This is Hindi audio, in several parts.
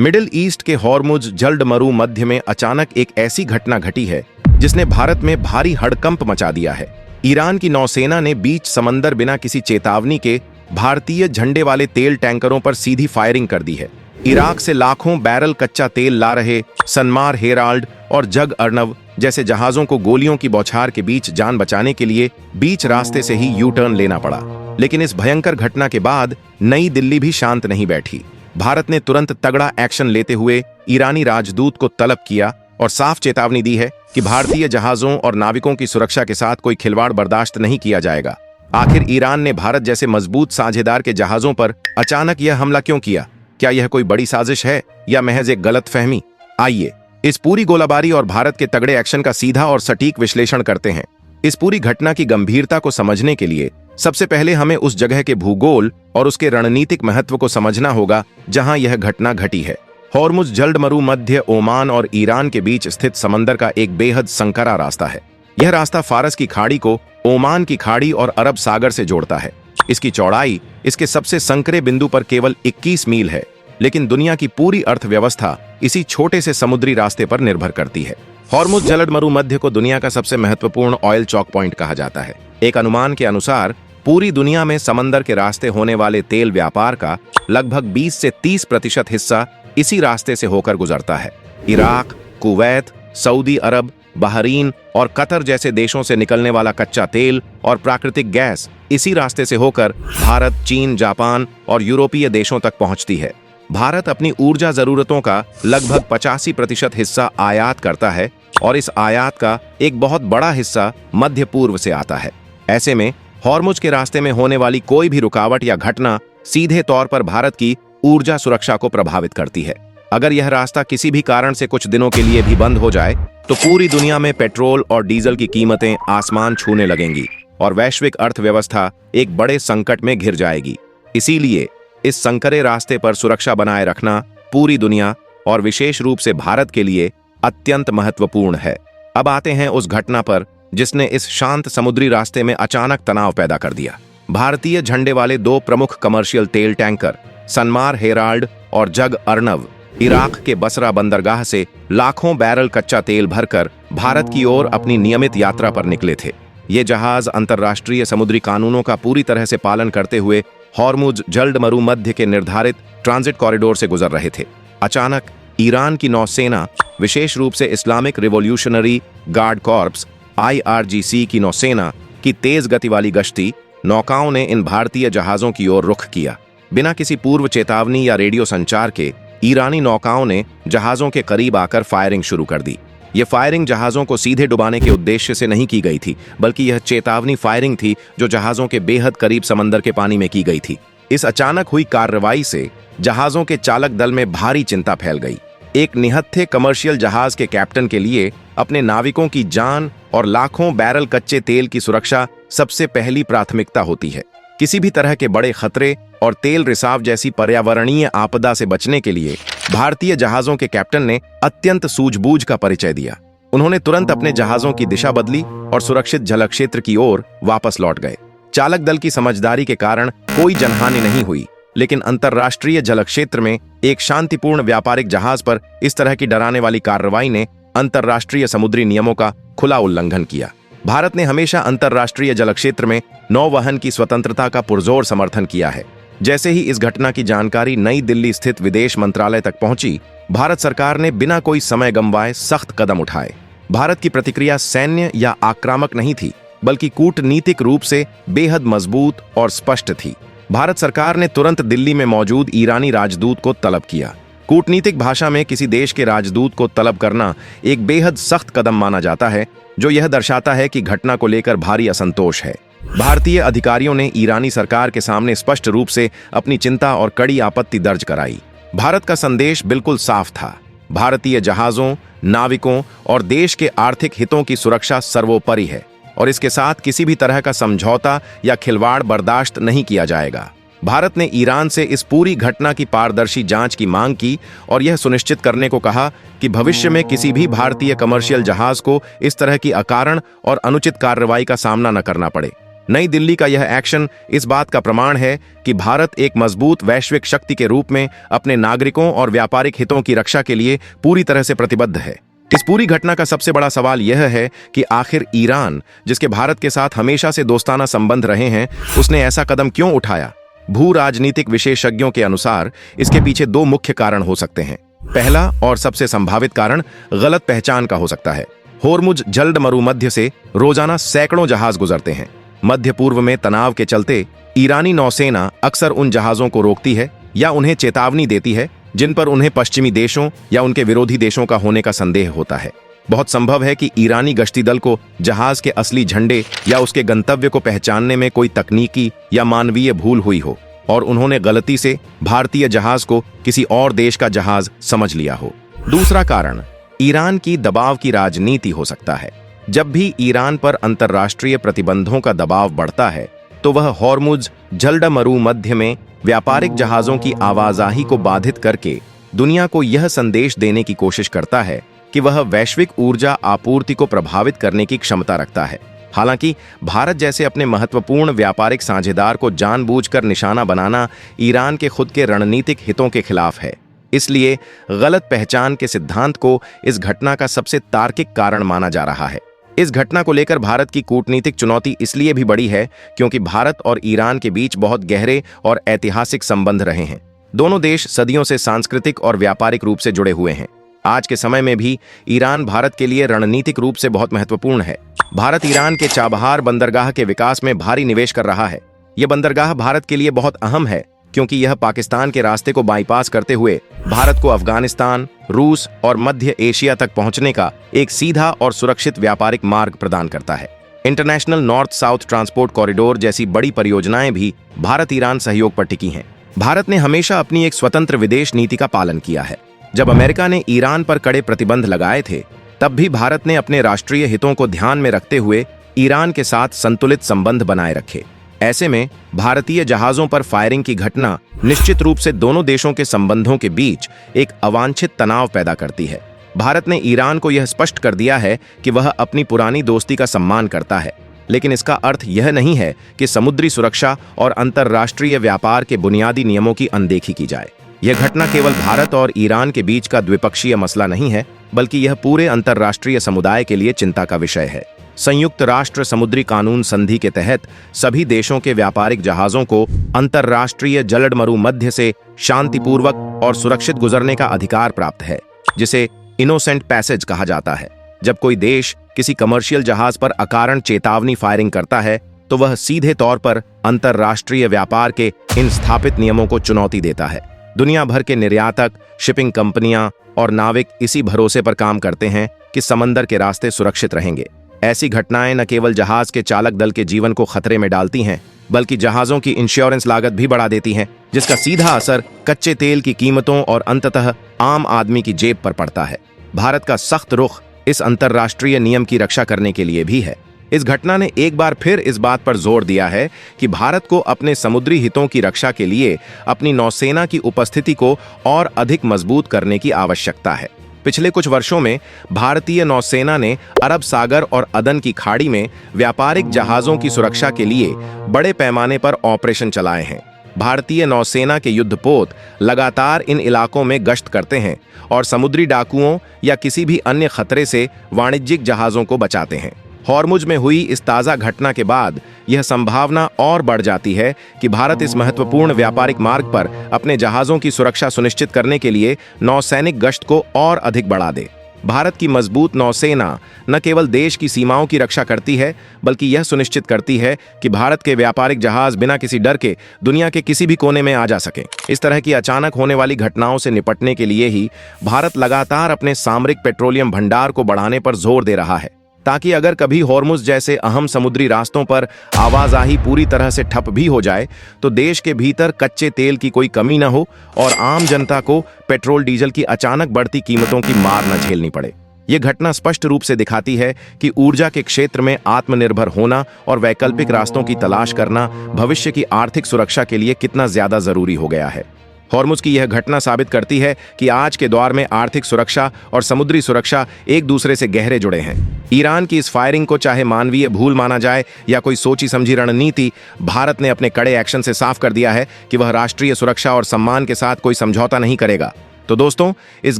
मिडिल ईस्ट के हॉर्मुज जल्द मरू मध्य में अचानक एक ऐसी घटना घटी है जिसने भारत में भारी हड़कंप मचा दिया है। ईरान की नौसेना ने बीच समंदर बिना किसी चेतावनी के भारतीय झंडे वाले तेल टैंकरों पर सीधी फायरिंग कर दी है। इराक से लाखों बैरल कच्चा तेल ला रहे सनमार हेराल्ड और जग अर्नव जैसे जहाजों को गोलियों की बौछार के बीच जान बचाने के लिए बीच रास्ते से ही यू टर्न लेना पड़ा। लेकिन इस भयंकर घटना के बाद नई दिल्ली भी शांत नहीं बैठी। भारत ने तुरंत तगड़ा एक्शन लेते हुए ईरानी राजदूत को तलब किया और साफ चेतावनी दी है कि भारतीय जहाजों और नाविकों की सुरक्षा के साथ कोई खिलवाड़ बर्दाश्त नहीं किया जाएगा। आखिर ईरान ने भारत जैसे मजबूत साझेदार के जहाजों पर अचानक यह हमला क्यों किया? क्या यह कोई बड़ी साजिश है या महज एक गलतफहमी? आइए इस पूरी गोलाबारी और भारत के तगड़े एक्शन का सीधा और सटीक विश्लेषण करते हैं। इस पूरी घटना की गंभीरता को समझने के लिए सबसे पहले हमें उस जगह के भूगोल और उसके रणनीतिक महत्व को समझना होगा जहां यह घटना घटी है। हॉर्मुज जल्द मरू मध्य ओमान और ईरान के बीच स्थित समंदर का एक बेहद संकरा रास्ता है। यह रास्ता फारस की खाड़ी को ओमान की खाड़ी और अरब सागर से जोड़ता है। इसकी चौड़ाई इसके सबसे संकरे बिंदु पर केवल 21 मील है, लेकिन दुनिया की पूरी अर्थव्यवस्था इसी छोटे से समुद्री रास्ते पर निर्भर करती है। हॉर्मुज जल्द मरू मध्य को दुनिया का सबसे महत्वपूर्ण ऑयल चौक पॉइंट कहा जाता है। एक अनुमान के अनुसार पूरी दुनिया में समंदर के रास्ते होने वाले तेल व्यापार का लगभग 20 से 30% हिस्सा इसी रास्ते से होकर गुजरता है। इराक, कुवैत, सऊदी अरब, बहरीन और कतर जैसे देशों से निकलने वाला कच्चा तेल और प्राकृतिक गैस इसी रास्ते से होकर भारत, चीन, जापान और यूरोपीय देशों तक पहुंचती है। भारत अपनी ऊर्जा जरूरतों का लगभग 85% हिस्सा आयात करता है और इस आयात का एक बहुत बड़ा हिस्सा मध्य पूर्व से आता है। ऐसे में हॉर्मुज के रास्ते में होने वाली कोई भी रुकावट या घटना सीधे तौर पर भारत की ऊर्जा सुरक्षा को प्रभावित करती है। अगर यह रास्ता किसी भी कारण से कुछ दिनों के लिए भी बंद हो जाए तो पूरी दुनिया में पेट्रोल और डीजल की कीमतें आसमान छूने लगेंगी और वैश्विक अर्थव्यवस्था एक बड़े संकट में घिर जाएगी। इसीलिए इस संकरे रास्ते पर सुरक्षा बनाए रखना पूरी दुनिया और विशेष रूप से भारत के लिए अत्यंत महत्वपूर्ण है। अब आते हैं उस घटना पर जिसने इस शांत समुद्री रास्ते में अचानक तनाव पैदा कर दिया। भारतीय झंडे वाले दो प्रमुख कमर्शियल तेल टैंकर सनमार हेराल्ड और जग अर्नव इराक के बसरा बंदरगाह से लाखों बैरल कच्चा तेल भरकर भारत की ओर अपनी नियमित यात्रा पर निकले थे। ये जहाज अंतर्राष्ट्रीय समुद्री कानूनों का पूरी तरह से पालन करते हुए हॉर्मुज जल्द मरू मध्य के निर्धारित ट्रांजिट कॉरिडोर से गुजर रहे थे। अचानक ईरान की नौसेना, विशेष रूप से Islamic revolutionary guard corps IRGC की नौसेना की तेज गति वाली गश्ती नौकाओं ने इन भारतीय जहाजों की ओर रुख किया। बिना किसी पूर्व चेतावनी या रेडियो संचार के ईरानी नौकाओं ने जहाजों के करीब आकर फायरिंग शुरू कर दी। यह फायरिंग जहाजों को सीधे डुबाने के उद्देश्य से नहीं की गई थी, बल्कि यह चेतावनी फायरिंग थी जो जहाजों के बेहद करीब समंदर के पानी में की गई थी। इस अचानक हुई कार्रवाई से जहाजों के चालक दल में भारी चिंता फैल गई। एक निहत्थे कमर्शियल जहाज के कैप्टन के लिए अपने नाविकों की जान और लाखों बैरल कच्चे तेल की सुरक्षा सबसे पहली प्राथमिकता होती है। किसी भी तरह के बड़े खतरे और तेल रिसाव जैसी पर्यावरणीय आपदा से बचने के लिए भारतीय जहाजों के कैप्टन ने अत्यंत सूझबूझ का परिचय दिया। उन्होंने तुरंत अपने जहाजों की दिशा बदली और सुरक्षित जल क्षेत्र की ओर वापस लौट गए। चालक दल की समझदारी के कारण कोई जनहानि नहीं हुई, लेकिन अंतर्राष्ट्रीय जल क्षेत्र में एक शांतिपूर्ण व्यापारिक जहाज पर इस तरह की डराने वाली कार्रवाई ने अंतर्राष्ट्रीय समुद्री नियमों का खुला उल्लंघन किया। भारत ने हमेशा अंतर्राष्ट्रीय जल क्षेत्र में नौवहन की स्वतंत्रता का पुरजोर समर्थन किया है। जैसे ही इस घटना की जानकारी नई दिल्ली स्थित विदेश मंत्रालय तक पहुंची, भारत सरकार ने बिना कोई समय गंवाए सख्त कदम उठाए। भारत की प्रतिक्रिया सैन्य या आक्रामक नहीं थी, बल्कि कूटनीतिक रूप से बेहद मजबूत और स्पष्ट थी। भारत सरकार ने तुरंत दिल्ली में मौजूद ईरानी राजदूत को तलब किया। कूटनीतिक भाषा में किसी देश के राजदूत को तलब करना एक बेहद सख्त कदम माना जाता है, जो यह दर्शाता है कि घटना को लेकर भारी असंतोष है। भारतीय अधिकारियों ने ईरानी सरकार के सामने स्पष्ट रूप से अपनी चिंता और कड़ी आपत्ति दर्ज कराई। भारत का संदेश बिल्कुल साफ था। भारतीय जहाजों, नाविकों और देश के आर्थिक हितों की सुरक्षा सर्वोपरि है और इसके साथ किसी भी तरह का समझौता या खिलवाड़ बर्दाश्त नहीं किया जाएगा। भारत ने ईरान से इस पूरी घटना की पारदर्शी जांच की मांग की और यह सुनिश्चित करने को कहा कि भविष्य में किसी भी भारतीय कमर्शियल जहाज को इस तरह की अकारण और अनुचित कार्रवाई का सामना न करना पड़े। नई दिल्ली का यह एक्शन इस बात का प्रमाण है कि भारत एक मजबूत वैश्विक शक्ति के रूप में अपने नागरिकों और व्यापारिक हितों की रक्षा के लिए पूरी तरह से प्रतिबद्ध है। इस पूरी घटना का सबसे बड़ा सवाल यह है कि आखिर ईरान, जिसके भारत के साथ हमेशा से दोस्ताना संबंध रहे हैं, उसने ऐसा कदम क्यों उठाया। भू राजनीतिक विशेषज्ञों के अनुसार इसके पीछे दो मुख्य कारण हो सकते हैं। पहला और सबसे संभावित कारण गलत पहचान का हो सकता है। होर्मुज जल्द मरुमध्य से रोजाना सैकड़ों जहाज गुजरते हैं। मध्य पूर्व में तनाव के चलते ईरानी नौसेना अक्सर उन जहाजों को रोकती है या उन्हें चेतावनी देती है जिन पर उन्हें पश्चिमी देशों या उनके विरोधी देशों का होने का संदेह होता है। बहुत संभव है कि ईरानी गश्ती दल को जहाज के असली झंडे या उसके गंतव्य को पहचानने में कोई तकनीकी या मानवीय भूल हुई हो और उन्होंने गलती से भारतीय जहाज को किसी और देश का जहाज समझ लिया हो। दूसरा कारण ईरान की दबाव की राजनीति हो सकता है। जब भी ईरान पर अंतर्राष्ट्रीय प्रतिबंधों का दबाव बढ़ता है तो वह होर्मुज जल्द मरुमध्य में व्यापारिक जहाजों की आवाजाही को बाधित करके दुनिया को यह संदेश देने की कोशिश करता है कि वह वैश्विक ऊर्जा आपूर्ति को प्रभावित करने की क्षमता रखता है। हालांकि भारत जैसे अपने महत्वपूर्ण व्यापारिक साझेदार को जानबूझकर निशाना बनाना ईरान के खुद के रणनीतिक हितों के खिलाफ है। इसलिए गलत पहचान के सिद्धांत को इस घटना का सबसे तार्किक कारण माना जा रहा है। इस घटना को लेकर भारत की कूटनीतिक चुनौती इसलिए भी बड़ी है क्योंकि भारत और ईरान के बीच बहुत गहरे और ऐतिहासिक संबंध रहे हैं। दोनों देश सदियों से सांस्कृतिक और व्यापारिक रूप से जुड़े हुए हैं। आज के समय में भी ईरान भारत के लिए रणनीतिक रूप से बहुत महत्वपूर्ण है। भारत ईरान के चाबहार बंदरगाह के विकास में भारी निवेश कर रहा है। यह बंदरगाह भारत के लिए बहुत अहम है क्योंकि यह पाकिस्तान के रास्ते को बाईपास करते हुए भारत को अफगानिस्तान, रूस और मध्य एशिया तक पहुंचने का एक सीधा और सुरक्षित व्यापारिक मार्ग प्रदान करता है। International north south transport corridor जैसी बड़ी परियोजनाएं भी भारत ईरान सहयोग पर टिकी हैं। भारत ने हमेशा अपनी एक स्वतंत्र विदेश नीति का पालन किया है। जब अमेरिका ने ईरान पर कड़े प्रतिबंध लगाए थे तब भी भारत ने अपने राष्ट्रीय हितों को ध्यान में रखते हुए ईरान के साथ संतुलित संबंध बनाए रखे। ऐसे में भारतीय जहाजों पर फायरिंग की घटना निश्चित रूप से दोनों देशों के संबंधों के बीच एक अवांछित तनाव पैदा करती है। भारत ने ईरान को यह स्पष्ट कर दिया है कि वह अपनी पुरानी दोस्ती का सम्मान करता है, लेकिन इसका अर्थ यह नहीं है कि समुद्री सुरक्षा और अंतर्राष्ट्रीय व्यापार के बुनियादी नियमों की अनदेखी की जाए। यह घटना केवल भारत और ईरान के बीच का द्विपक्षीय मसला नहीं है, बल्कि यह पूरे अंतर्राष्ट्रीय समुदाय के लिए चिंता का विषय है। संयुक्त राष्ट्र समुद्री कानून संधि के तहत सभी देशों के व्यापारिक जहाजों को अंतर्राष्ट्रीय जलड मरुमध्य से शांतिपूर्वक और सुरक्षित गुजरने का अधिकार प्राप्त है, जिसे इनोसेंट पैसेज कहा जाता है। जब कोई देश किसी कमर्शियल जहाज पर अकारण चेतावनी फायरिंग करता है तो वह सीधे तौर पर अंतर्राष्ट्रीय व्यापार के इन स्थापित नियमों को चुनौती देता है। दुनिया भर के निर्यातक, शिपिंग कंपनियां और नाविक इसी भरोसे पर काम करते हैं कि समंदर के रास्ते सुरक्षित रहेंगे। ऐसी घटनाएं न केवल जहाज के चालक दल के जीवन को खतरे में डालती हैं, बल्कि जहाजों की इंश्योरेंस लागत भी बढ़ा देती हैं, जिसका सीधा असर कच्चे तेल की कीमतों और अंततः आम आदमी की जेब पर पड़ता है। भारत का सख्त रुख इस अंतर्राष्ट्रीय नियम की रक्षा करने के लिए भी है। इस घटना ने एक बार फिर इस बात पर जोर दिया है कि भारत को अपने समुद्री हितों की रक्षा के लिए अपनी नौसेना की उपस्थिति को और अधिक मजबूत करने की आवश्यकता है। पिछले कुछ वर्षों में भारतीय नौसेना ने अरब सागर और अदन की खाड़ी में व्यापारिक जहाजों की सुरक्षा के लिए बड़े पैमाने पर ऑपरेशन चलाए हैं। भारतीय नौसेना के युद्धपोत लगातार इन इलाकों में गश्त करते हैं और समुद्री डाकुओं या किसी भी अन्य खतरे से वाणिज्यिक जहाजों को बचाते हैं। हॉर्मुज में हुई इस ताज़ा घटना के बाद यह संभावना और बढ़ जाती है कि भारत इस महत्वपूर्ण व्यापारिक मार्ग पर अपने जहाज़ों की सुरक्षा सुनिश्चित करने के लिए नौसैनिक गश्त को और अधिक बढ़ा दे। भारत की मजबूत नौसेना न केवल देश की सीमाओं की रक्षा करती है, बल्कि यह सुनिश्चित करती है कि भारत के व्यापारिक जहाज बिना किसी डर के दुनिया के किसी भी कोने में आ जा सकें। इस तरह की अचानक होने वाली घटनाओं से निपटने के लिए ही भारत लगातार अपने सामरिक पेट्रोलियम भंडार को बढ़ाने पर जोर दे रहा है, ताकि अगर कभी हॉर्मुज जैसे अहम समुद्री रास्तों पर आवाजाही पूरी तरह से ठप भी हो जाए तो देश के भीतर कच्चे तेल की कोई कमी न हो और आम जनता को पेट्रोल डीजल की अचानक बढ़ती कीमतों की मार न झेलनी पड़े। यह घटना स्पष्ट रूप से दिखाती है कि ऊर्जा के क्षेत्र में आत्मनिर्भर होना और वैकल्पिक रास्तों की तलाश करना भविष्य की आर्थिक सुरक्षा के लिए कितना ज्यादा जरूरी हो गया है। हॉर्मुज की यह घटना साबित करती है कि आज के दौर में आर्थिक सुरक्षा और समुद्री सुरक्षा एक दूसरे से गहरे जुड़े हैं। ईरान की इस फायरिंग को चाहे मानवीय भूल माना जाए या कोई सोची समझी रणनीति, भारत ने अपने कड़े एक्शन से साफ कर दिया है कि वह राष्ट्रीय सुरक्षा और सम्मान के साथ कोई समझौता नहीं करेगा। तो दोस्तों, इस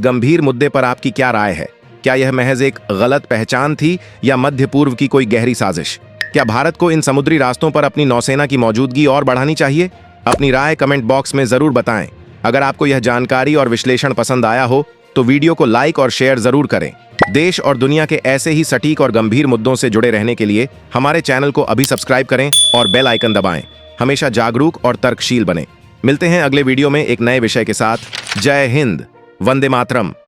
गंभीर मुद्दे पर आपकी क्या राय है? क्या यह महज एक गलत पहचान थी या मध्य पूर्व की कोई गहरी साजिश? क्या भारत को इन समुद्री रास्तों पर अपनी नौसेना की मौजूदगी और बढ़ानी चाहिए? अपनी राय कमेंट बॉक्स में जरूर बताएं। अगर आपको यह जानकारी और विश्लेषण पसंद आया हो तो वीडियो को लाइक और शेयर जरूर करें। देश और दुनिया के ऐसे ही सटीक और गंभीर मुद्दों से जुड़े रहने के लिए हमारे चैनल को अभी सब्सक्राइब करें और बेल आइकन दबाएं। हमेशा जागरूक और तर्कशील बने। मिलते हैं अगले वीडियो में एक नए विषय के साथ। जय हिंद, वंदे मातरम।